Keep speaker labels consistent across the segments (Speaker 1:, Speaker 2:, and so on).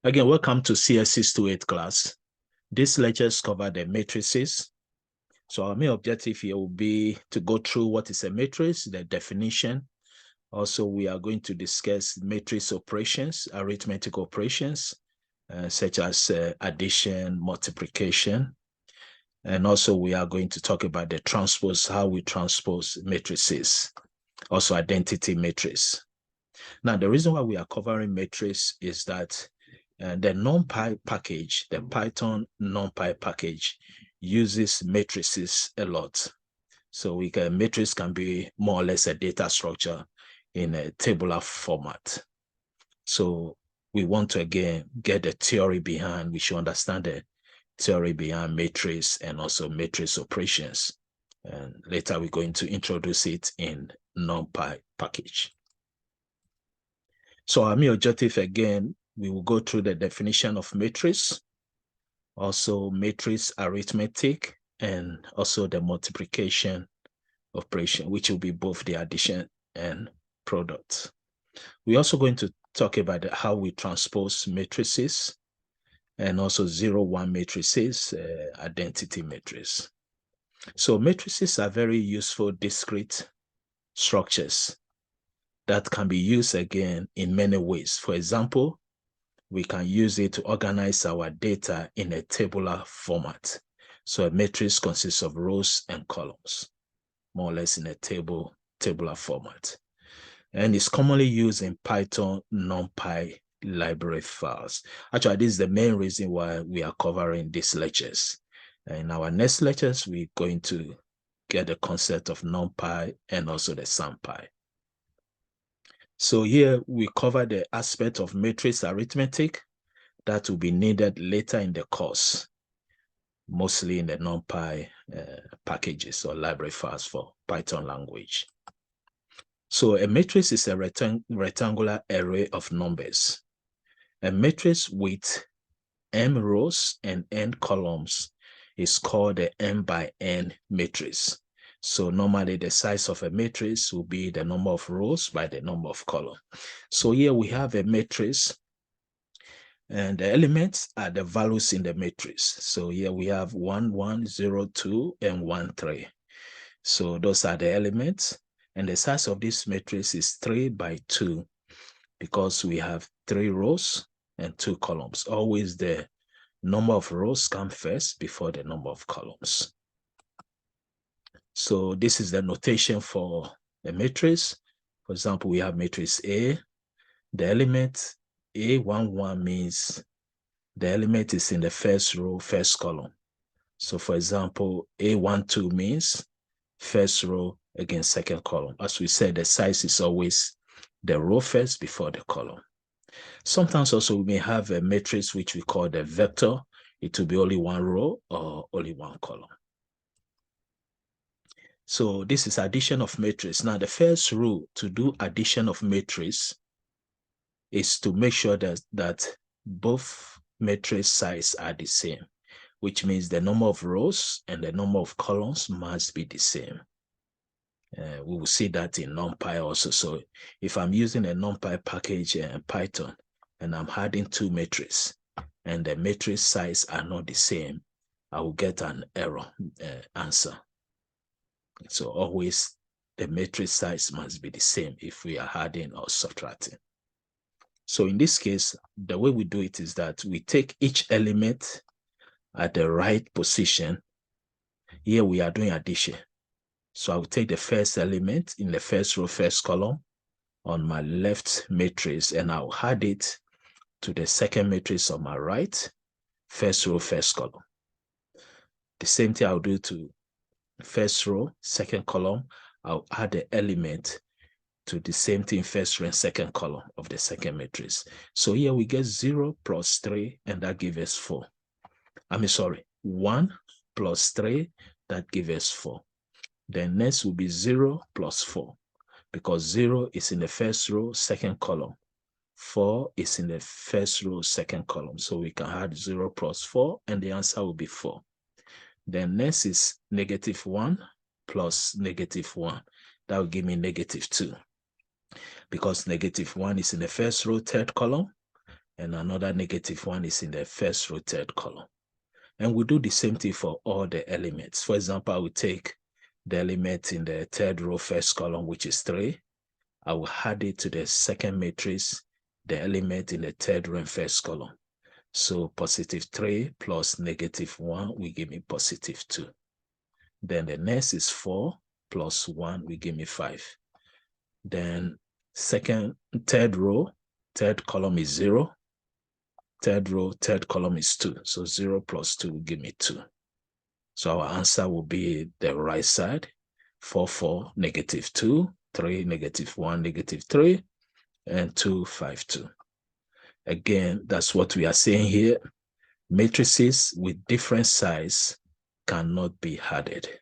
Speaker 1: Again, welcome to CS628 class. These lectures cover the matrices. So our main objective here will be to go through what is a matrix, the definition. Also, we are going to discuss matrix operations, arithmetic operations, such as addition, multiplication. And also, we are going to talk about the transpose, how we transpose matrices, also identity matrix. Now, the reason why we are covering matrix is that the NumPy package, the Python NumPy package, uses matrices a lot. So matrix can be more or less a data structure in a tabular format. So we want to again get the theory behind, we should understand the theory behind matrix and also matrix operations. And later we're going to introduce it in NumPy package. So our main objective again, we will go through the definition of matrix, also matrix arithmetic, and also the multiplication operation, which will be both the addition and product. We're also going to talk about how we transpose matrices and also 0-1 matrices, identity matrix. So matrices are very useful discrete structures that can be used again in many ways. For example, we can use it to organize our data in a tabular format. So a matrix consists of rows and columns, more or less in a tabular format. And it's commonly used in Python NumPy library files. Actually, this is the main reason why we are covering these lectures. In our next lectures, we're going to get the concept of NumPy and also the SumPy. So here we cover the aspect of matrix arithmetic that will be needed later in the course, mostly in the NumPy packages or library files for Python language. So a matrix is a rectangular array of numbers. A matrix with m rows and n columns is called the m by n matrix. So normally the size of a matrix will be the number of rows by the number of columns. So here we have a matrix and the elements are the values in the matrix. So here we have 1, 1, 0, 2, and 1, 3. So those are the elements. And the size of this matrix is 3 by 2 because we have 3 rows and 2 columns. Always the number of rows come first before the number of columns. So this is the notation for a matrix. For example, we have matrix A. The element A11 means the element is in the first row, first column. So for example, A12 means first row against second column. As we said, the size is always the row first before the column. Sometimes also we may have a matrix which we call the vector. It will be only one row or only one column. So this is addition of matrix. Now the first rule to do addition of matrix is to make sure that both matrix size are the same, which means the number of rows and the number of columns must be the same. We will see that in NumPy also. So if I'm using a NumPy package in Python and I'm adding 2 matrices and the matrix size are not the same, I will get an error answer. So always the matrix size must be the same if we are adding or subtracting. So in this case, the way we do it is that we take each element at the right position. Here we are doing addition. So I will take the first element in the first row, first column on my left matrix, and I'll add it to the second matrix on my right, first row, first column. The same thing I'll do to first row, second column. I'll add the element to the same thing, first row and second column of the second matrix. So here we get 0 plus 3, and that gives us 4. 1 plus 3, that gives us 4. Then next will be 0 plus 4, because 0 is in the first row, second column. 4 is in the first row, second column. So we can add 0 plus 4, and the answer will be 4. Then next is -1 plus -1. That will give me -2. Because -1 is in the first row, third column, and another -1 is in the first row, third column. And we do the same thing for all the elements. For example, I will take the element in the third row, first column, which is 3. I will add it to the second matrix, the element in the third row and first column. So +3 plus -1 will give me +2. Then the next is 4 plus 1 will give me 5. Then third row, third column is 0. Third row, third column is 2. So 0 plus 2 will give me 2. So our answer will be the right side. 4, 4, -2, 3, -1, -3, and 2, 5, 2. Again, that's what we are saying here. Matrices with different size cannot be added.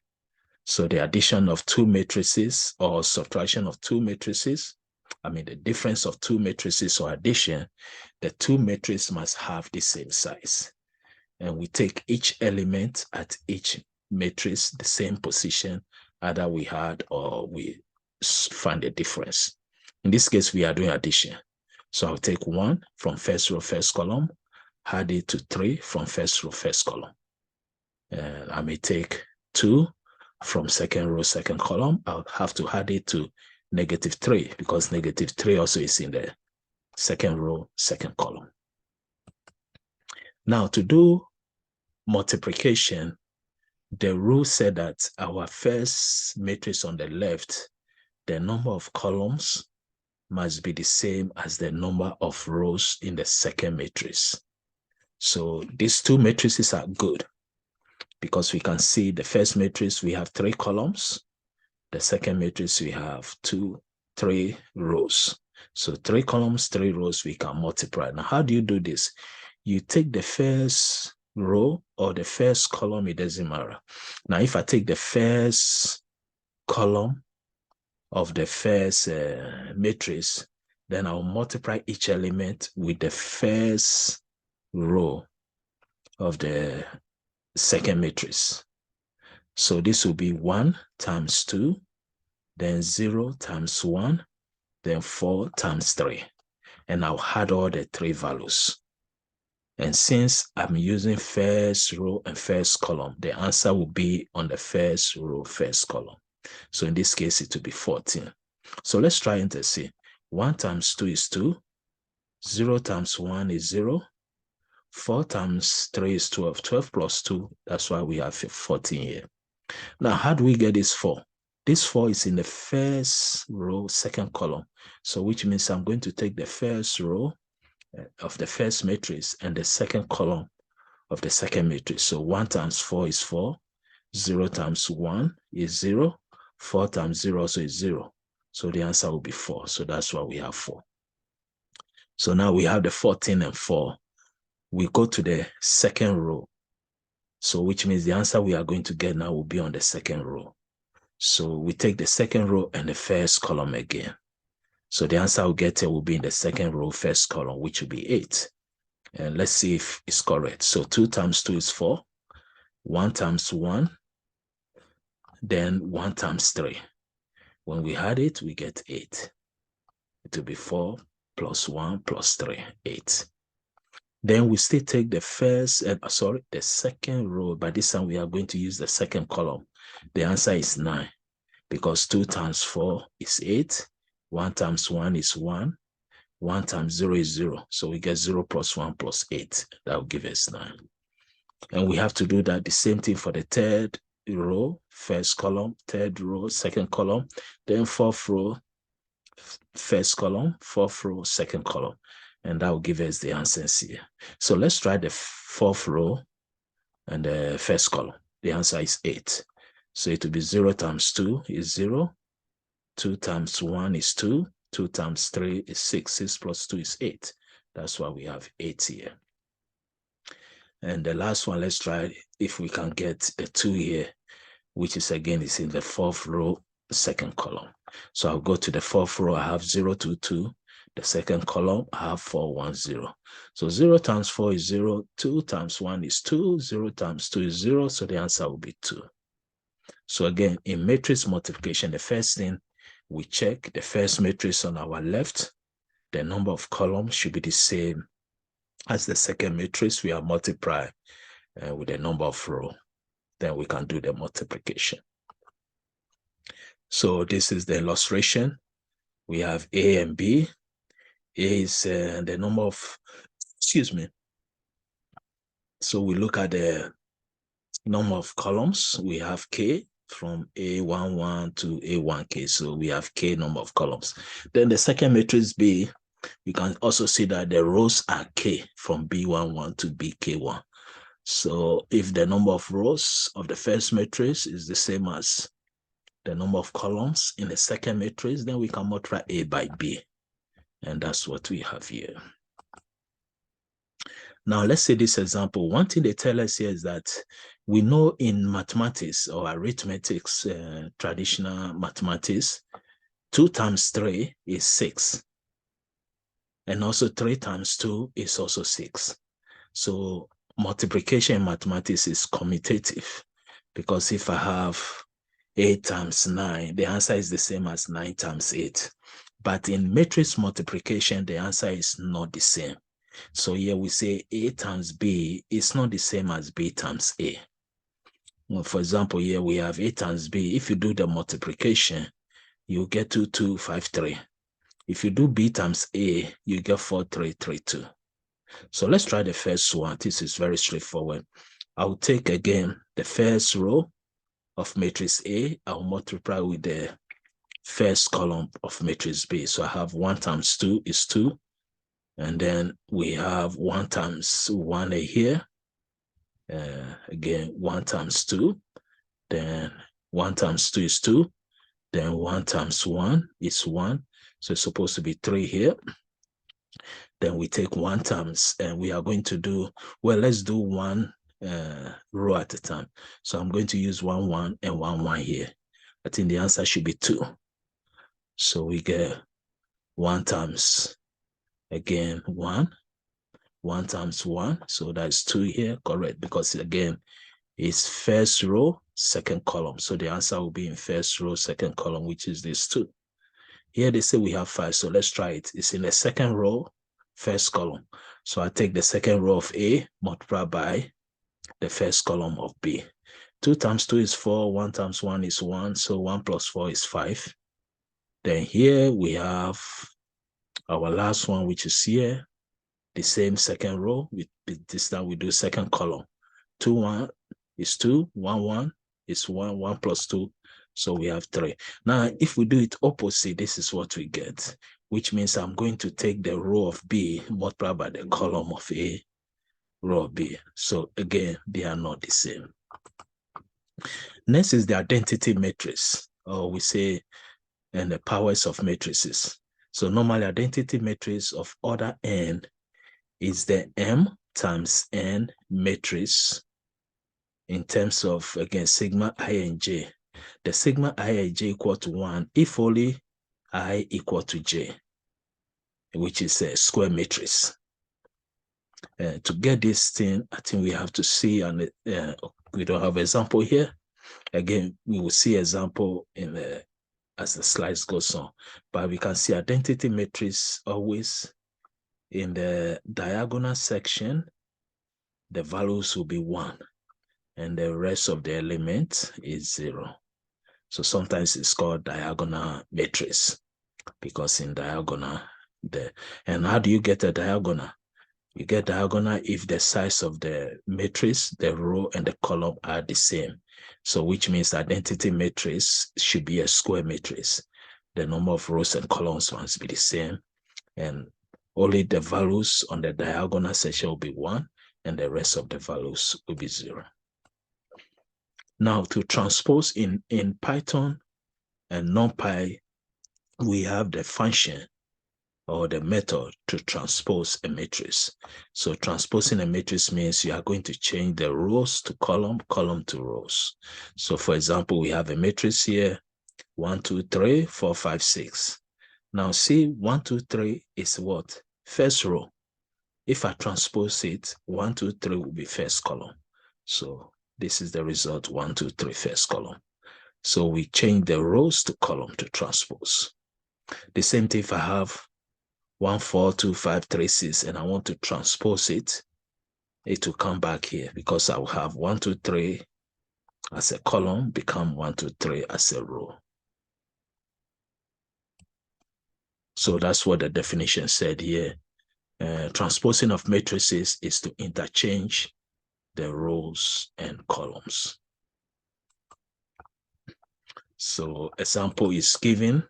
Speaker 1: So the addition of 2 matrices or subtraction of 2 matrices, the difference of 2 matrices or addition, the 2 matrices must have the same size. And we take each element at each matrix, the same position, either we had or we find a difference. In this case, we are doing addition. So I'll take 1 from first row, first column, add it to 3 from first row, first column. And I may take 2 from second row, second column. I'll have to add it to -3 because -3 also is in the second row, second column. Now to do multiplication, the rule said that our first matrix on the left, the number of columns must be the same as the number of rows in the second matrix. So these 2 matrices are good because we can see the first matrix, we have 3 columns. The second matrix, we have 3 rows. So 3 columns, 3 rows, we can multiply. Now, how do you do this? You take the first row or the first column, it doesn't matter. Now, if I take the first column of the first matrix, then I'll multiply each element with the first row of the second matrix. So this will be 1 times 2, then 0 times 1, then 4 times 3. And I'll add all the 3 values. And since I'm using first row and first column, the answer will be on the first row, first column. So in this case, it will be 14. So let's try and see. 1 times 2 is 2. 0 times 1 is 0. 4 times 3 is 12. 12 plus 2, that's why we have 14 here. Now, how do we get this 4? This 4 is in the first row, second column. So which means I'm going to take the first row of the first matrix and the second column of the second matrix. So 1 times 4 is 4. 0 times 1 is 0. 4 times 0 also is 0. So the answer will be 4. So that's why we have 4. So now we have the 14 and 4. We go to the second row. So which means the answer we are going to get now will be on the second row. So we take the second row and the first column again. So the answer we'll get here will be in the second row, first column, which will be 8. And let's see if it's correct. So 2 times 2 is 4. 1 times 1. Then 1 times 3. When we add it, we get 8. It will be 4 plus 1 plus 3, 8. Then we still take the the second row. By this time, we are going to use the second column. The answer is 9 because 2 times 4 is 8. 1 times 1 is 1. 1 times 0 is 0. So we get 0 plus 1 plus 8. That will give us 9. And we have to do that the same thing for the third row, first column, third row, second column, then fourth row, first column, fourth row, second column. And that will give us the answers here. So let's try the fourth row and the first column. The answer is 8. So it will be 0 times 2 is 0. 2 times 1 is 2. 2 times 3 is 6. 6 plus 2 is 8. That's why we have 8 here. And the last one, let's try if we can get the 2 here, which is again is in the fourth row, second column. So I'll go to the fourth row. I have 0, 2, 2. The second column, I have 4, 1, 0. So 0 times 4 is 0. 2 times 1 is 2. 0 times 2 is 0. So the answer will be 2. So again, in matrix multiplication, the first thing we check the first matrix on our left, the number of columns should be the same as the second matrix, we are multiply with the number of rows. Then we can do the multiplication. So this is the illustration. We have A and B. A is the number of, excuse me. So we look at the number of columns. We have K from A11 to A1K. So we have K number of columns. Then the second matrix B, you can also see that the rows are K from B11 to BK1. So if the number of rows of the first matrix is the same as the number of columns in the second matrix, then we can multiply A by B. And that's what we have here. Now, let's say this example. One thing they tell us here is that we know in mathematics or arithmetics, traditional mathematics, 2 times 3 is 6. And also 3 times 2 is also 6. So multiplication in mathematics is commutative, because if I have 8 times 9, the answer is the same as 9 times 8. But in matrix multiplication, the answer is not the same. So here we say A times B is not the same as B times A. Well, for example, here we have A times B. If you do the multiplication, you get 2253. If you do B times A, you get 4332. So let's try the first one. This is very straightforward. I'll take again the first row of matrix A. I'll multiply with the first column of matrix B. So I have 1 times 2 is 2. And then we have 1 times 1 here. Again, 1 times 2. Then 1 times 2 is 2. Then 1 times 1 is 1. So it's supposed to be 3 here. Then we take 1 times, and we are going to do, well, let's do 1 row at a time. So I'm going to use 1, 1, and 1, 1 here. I think the answer should be 2. So we get 1 times, again, 1. 1 times 1, so that's 2 here, correct, because again, it's first row, second column. So the answer will be in first row, second column, which is this 2. Here they say we have 5, so let's try it. It's in the second row, first column. So I take the second row of A, multiply by the first column of B. 2 times 2 is 4, 1 times 1 is 1, so 1 plus 4 is 5. Then here we have our last one, which is here, the same second row. This time we do second column. 2, 1 is 2, 1, 1 is 1, 1 plus 2, so we have 3. Now, if we do it opposite, this is what we get, which means I'm going to take the row of B, multiply by the column of A, row of B. So again, they are not the same. Next is the identity matrix, or we say, and the powers of matrices. So normally identity matrix of order n is the M times N matrix in terms of, again, sigma I and J. The sigma I and J equal to 1 if only I equal to J, which is a square matrix. To get this thing, I think we have to see, and we don't have example here. Again, we will see example in the, as the slides goes on, but we can see identity matrix always in the diagonal section, the values will be 1, and the rest of the element is 0. So sometimes it's called diagonal matrix, because in diagonal, and how do you get a diagonal? You get diagonal if the size of the matrix, the row and the column are the same. So which means the identity matrix should be a square matrix. The number of rows and columns must be the same, and only the values on the diagonal section will be 1, and the rest of the values will be 0. Now, to transpose in Python and NumPy, we have the function or the method to transpose a matrix. So transposing a matrix means you are going to change the rows to column, column to rows. So for example, we have a matrix here, 1, 2, 3, 4, 5, 6. Now see, 1, 2, 3 is what? First row. If I transpose it, 1, 2, 3 will be first column. So this is the result, 1, 2, 3, first column. So we change the rows to column to transpose. The same thing if I have 1, 4, 2, 5, 3, 6, and I want to transpose it, it will come back here because I will have 1, 2, 3 as a column become 1, 2, 3 as a row. So that's what the definition said here. Transposing of matrices is to interchange the rows and columns. So example is given.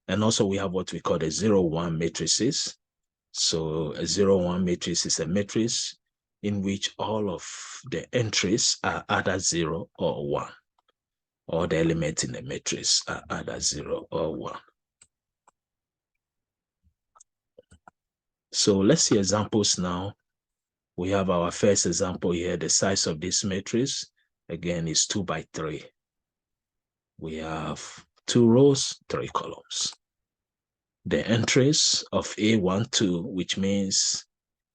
Speaker 1: And also we have what we call the 0-1 matrices. So a 0-1 matrix is a matrix in which all of the entries are either 0 or 1. All the elements in the matrix are either 0 or 1. So let's see examples now. We have our first example here. The size of this matrix, again, is 2 by 3. We have 2 rows, 3 columns. The entries of A1, 2, which means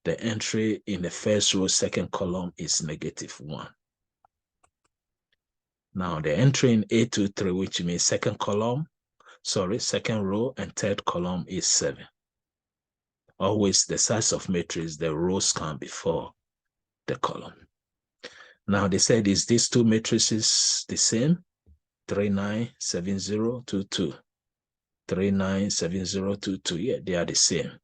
Speaker 1: the entry in the first row, second column is -1. Now the entry in A2, 3, which means second row and third column is 7. Always the size of matrix, the rows come before the column. Now they said, is these two matrices the same? 3, 9, 7, 0, 2, 2. 3, 9, 7, 0, 2, 2. Yeah, they are the same.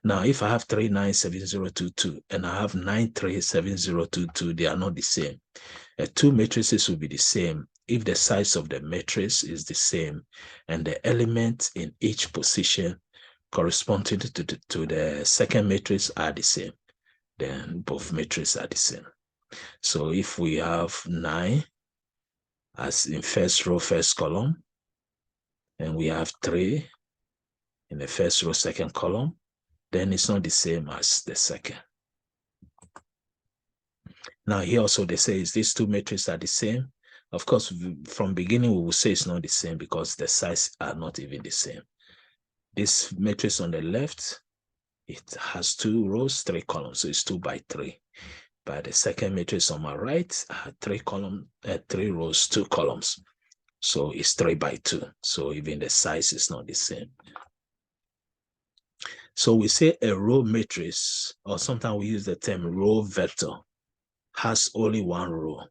Speaker 1: Now, if I have 3, 9, 7, 0, 2, 2, and I have 9, 3, 7, 0, 2, 2, they are not the same. Two matrices will be the same if the size of the matrix is the same and the elements in each position corresponding to the second matrix are the same. Then both matrices are the same. So if we have 9 as in first row, first column, and we have 3 in the first row, second column, then it's not the same as the second. Now here also they say, is these two matrices are the same? Of course, from beginning we will say it's not the same because the size are not even the same. This matrix on the left, it has 2 rows, 3 columns, so it's 2 by 3. But the second matrix on my right, 3 rows, 2 columns, so it's 3 by 2. So even the size is not the same. So we say a row matrix, or sometimes we use the term row vector, has only 1 row.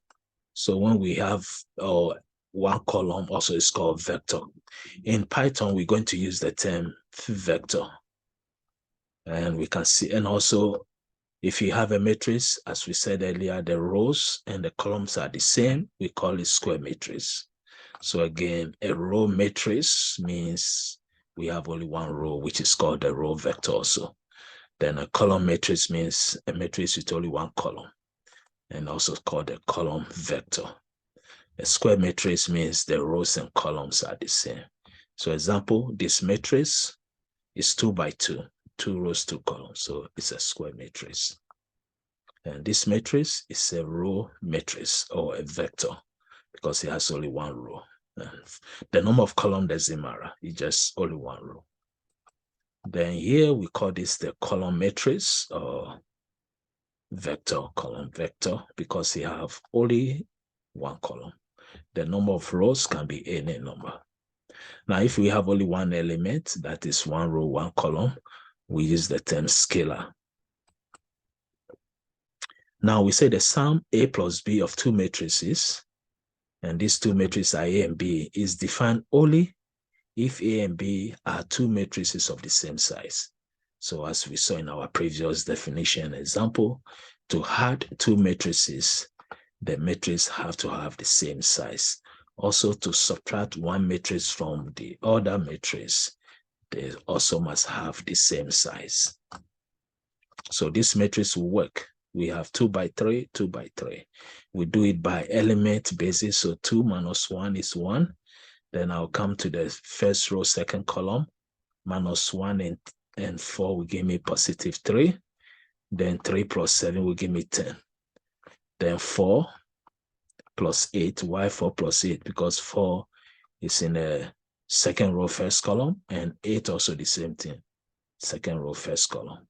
Speaker 1: So when we have 1 column, also it's called vector. In Python, we're going to use the term vector. And we can see, and also if you have a matrix, as we said earlier, the rows and the columns are the same, we call it square matrix. So again, a row matrix means we have only 1 row, which is called the row vector also. Then a column matrix means a matrix with only 1 column, and also called a column vector. A square matrix means the rows and columns are the same. So example, this matrix is 2 by 2, 2 rows, 2 columns. So it's a square matrix. And this matrix is a row matrix or a vector because it has only 1 row. And the number of columns doesn't matter. It's just only 1 row. Then here we call this the column matrix or vector, column vector, because you have only 1 column. The number of rows can be any number. Now, if we have only 1 element, that is 1 row, 1 column, we use the term scalar. Now we say the sum A plus B of 2 matrices, and these 2 matrices are A and B, is defined only if A and B are 2 matrices of the same size. So as we saw in our previous definition example, to add 2 matrices, the matrices have to have the same size. Also, to subtract 1 matrix from the other matrix, they also must have the same size. So this matrix will work. We have 2 by 3, 2 by 3. We do it by element basis. So 2 minus 1 is 1. Then I'll come to the first row, second column. Minus 1 and 4 will give me positive 3. Then 3 plus 7 will give me 10. Then 4 plus 8. Why 4 plus 8? Because 4 is in the second row, first column. And 8 also the same thing. Second row, first column.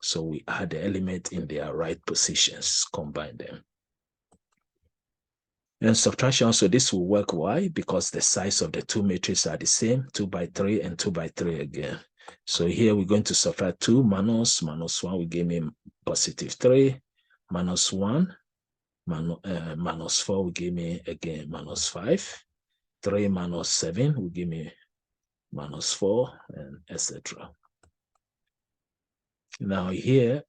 Speaker 1: So we add the element in their right positions, combine them. And subtraction, so this will work. Why? Because the size of the 2 matrices are the same, 2 by 3 and 2 by 3 again. So here we're going to subtract 2 minus 1 will give me positive 3, minus 1, minus 4 will give me again minus 5, 3 minus 7 will give me minus 4, and etc. Now here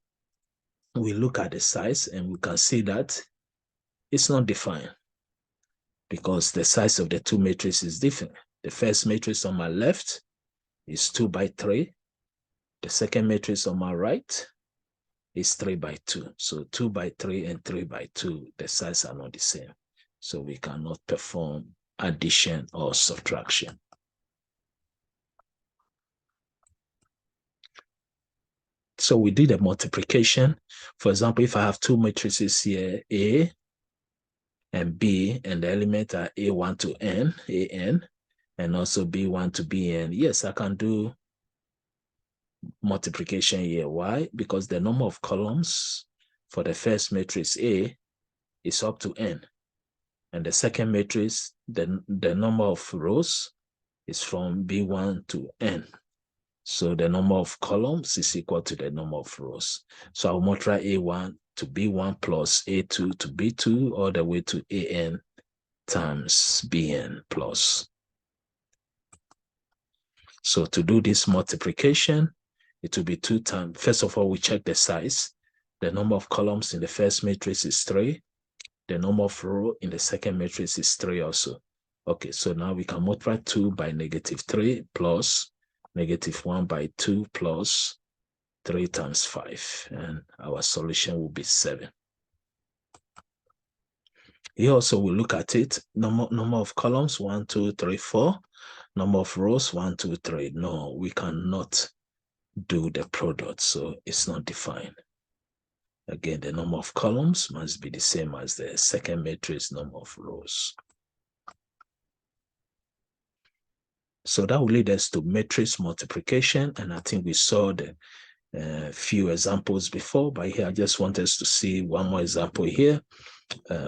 Speaker 1: we look at the size and we can see that it's not defined because the size of the two matrices is different. The first matrix on my left is 2 by 3. The second matrix on my right is 3 by 2. So 2 by 3 and 3 by 2, the size are not the same. So we cannot perform addition or subtraction. So we did a multiplication. For example, if I have two matrices here, A and B, and the elements are A1 to N, AN, and also B1 to BN, yes, I can do multiplication here. Why? Because the number of columns for the first matrix A is up to N. And the second matrix, the number of rows is from B1 to N. So the number of columns is equal to the number of rows. So I'll multiply A1 to B1 plus A2 to B2 all the way to AN times BN plus. So to do this multiplication, it will be 2 times. First of all, we check the size. The number of columns in the first matrix is 3. The number of rows in the second matrix is 3 also. Okay, so now we can multiply 2 by -3 plus -1 by 2 plus 3 times 5. And our solution will be 7. Here also we look at it. Number of columns, 1, 2, 3, 4. Number of rows, 1, 2, 3. No, we cannot do the product, so it's not defined. Again, the number of columns must be the same as the second matrix number of rows. So that will lead us to matrix multiplication, and I think we saw the few examples before, but here I just want us to see one more example here.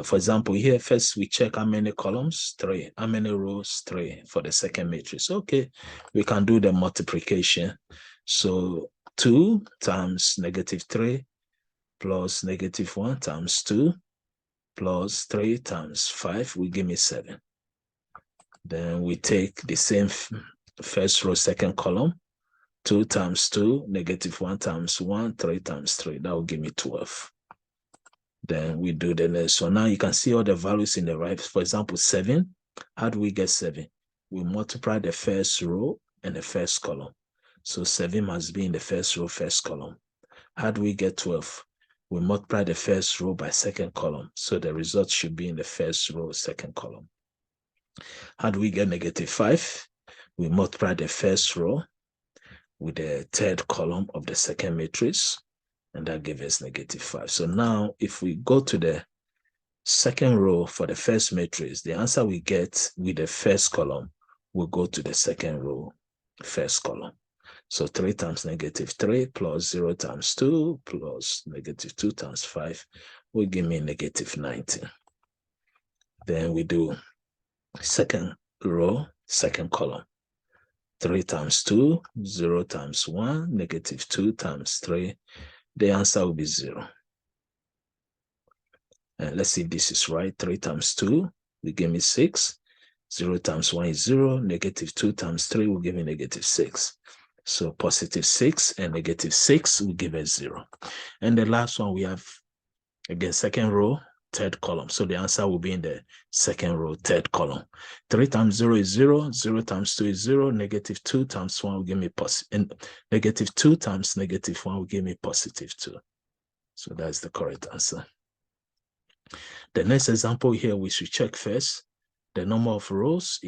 Speaker 1: For example, here first we check how many columns, 3. How many rows, 3 for the second matrix. Okay, we can do the multiplication. So 2 times -3 plus -1 times 2 plus 3 times 5 will give me 7. Then we take the same first row, second column, 2 times 2, -1 times 1, 3 times 3. That will give me 12. Then we do the next. So now you can see all the values in the right. For example, 7. How do we get 7? We multiply the first row and the first column. So 7 must be in the first row, first column. How do we get 12? We multiply the first row by second column. So the result should be in the first row, second column. How do we get -5? We multiply the first row with the third column of the second matrix, and that gives us -5. So now if we go to the second row for the first matrix, the answer we get with the first column will go to the second row, first column. So 3 times -3 plus 0 times 2 plus -2 times 5 will give me -19. Then we do second row, second column. 3 times 2, 0 times 1, -2 times 3. The answer will be 0. And let's see if this is right. 3 times 2 will give me 6. 0 times 1 is 0. -2 times 3 will give me -6. So +6 and -6 will give us 0. And the last one we have, again, second row, third column. So the answer will be in the second row, third column. 3 times 0 is 0. 0 times 2 is 0. -2 times 1 will give me positive. And -2 times -1 will give me +2. So that's the correct answer. The next example here, we should check first the number of rows,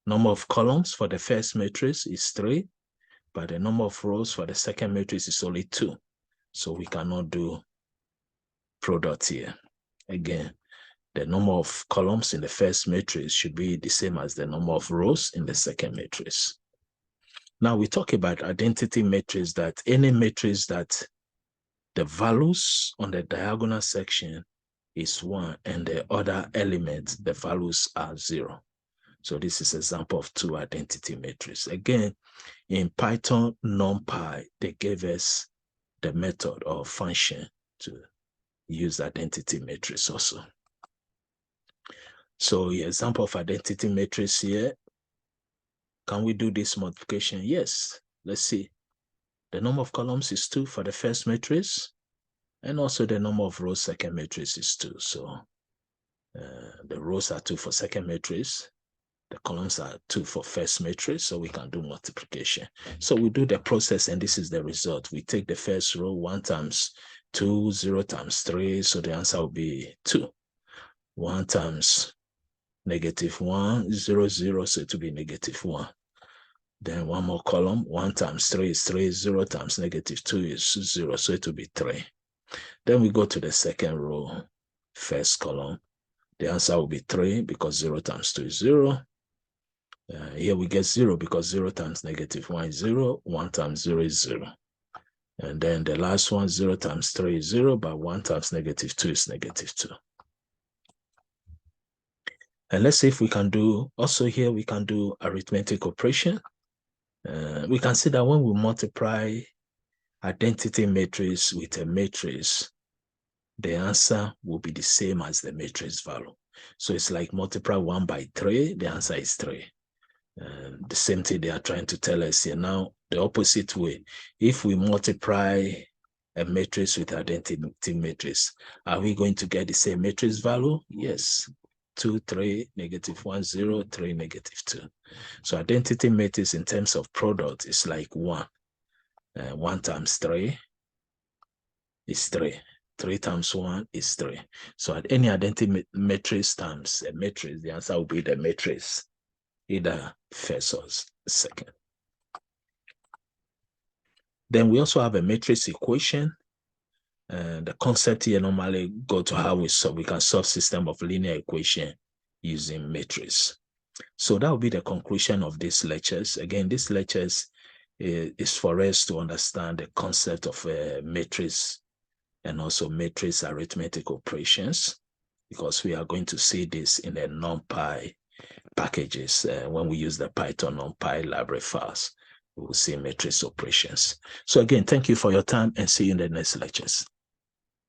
Speaker 1: number of columns for the first matrix is 3, but the number of rows for the second matrix is only 2. So we cannot do product here. Again, the number of columns in the first matrix should be the same as the number of rows in the second matrix. Now we talk about identity matrix, that any matrix that the values on the diagonal section is 1 and the other elements, the values are 0. So this is an example of two identity matrix. Again, In Python NumPy, they gave us the method or function to use identity matrix also. So the example of identity matrix here, can we do this multiplication? Yes. Let's see. The number of columns is 2 for the first matrix, and also the number of rows second matrix is 2. So the rows are 2 for second matrix, the columns are 2 for first matrix, so we can do multiplication. So we do the process, and this is the result. We take the first row, 1 times 2, 0 times 3, so the answer will be 2. 1 times -1, 0, 0, so it will be -1. Then one more column, 1 times 3 is 3, 0 times -2 is 0, so it will be 3. Then we go to the second row, first column. The answer will be 3 because 0 times 2 is 0. Here we get 0 because 0 times -1 is 0, 1 times 0 is 0. And then the last one, 0 times 3 is 0, but 1 times -2 is -2. And let's see if we can do, also here we can do arithmetic operation. We can see that when we multiply identity matrix with a matrix, the answer will be the same as the matrix value. So it's like multiply 1 by 3, the answer is 3. The same thing they are trying to tell us here. Now, the opposite way, if we multiply a matrix with identity matrix, are we going to get the same matrix value? Yes. 2, 3, -1, 0, 3, -2. So identity matrix in terms of product is like 1. 1 times 3 is 3. 3 times 1 is 3. So at any identity matrix times a matrix, the answer will be the matrix, either first or second. Then we also have a matrix equation. The concept here normally go to how we can solve system of linear equation using matrix. So that will be the conclusion of these lectures. Again, these lectures is for us to understand the concept of matrix and also matrix arithmetic operations, because we are going to see this in the NumPy packages. When we use the Python NumPy library files, we will see matrix operations. So again, thank you for your time and see you in the next lectures.